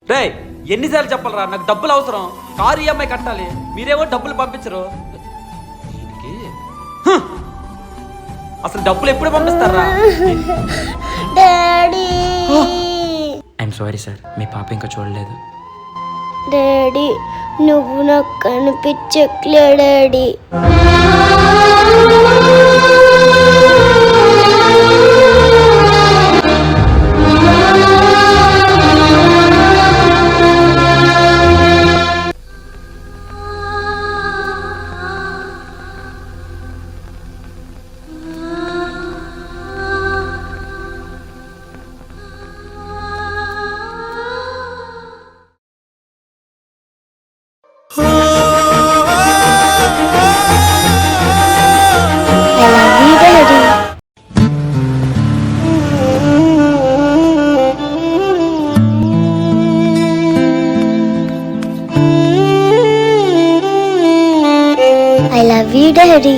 రే ఎన్నిసార్లు చెప్పాలరా, నాకు డబ్బులు అవసరం, కారు ఈఎంఐ కట్టాలి, మీరేమో డబ్బులు పంపించరు. దీనికి అసలు డబ్బులు ఎప్పుడు పంపిస్తారా? డాడీ ఐఎమ్ సారీ సార్, మీ పాప ఇంకా చూడలేదు. డాడీ నువ్వు నాకు కనిపించట్లే daddy. I love you, Daddy.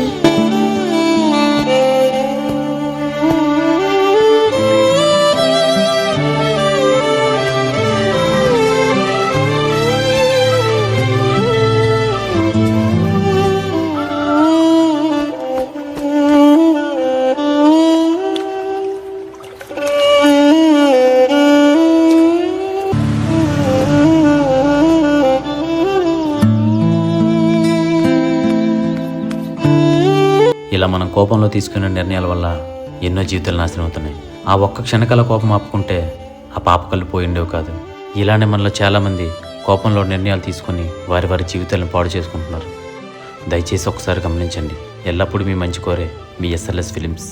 ఇలా మనం కోపంలో తీసుకునే నిర్ణయాల వల్ల ఎన్నో జీవితాలు నాశనం అవుతున్నాయి. ఆ ఒక్క క్షణకాల కోపం ఆపుకుంటే ఆ పాపకళ్ళు పోయిండేవి కాదు. ఇలానే మనలో చాలామంది కోపంలో నిర్ణయాలు తీసుకుని వారి వారి జీవితాలను పాడు చేసుకుంటున్నారు. దయచేసి ఒకసారి గమనించండి. ఎల్లప్పుడూ మీ మంచి కోరే మీ SLS ఫిలిమ్స్.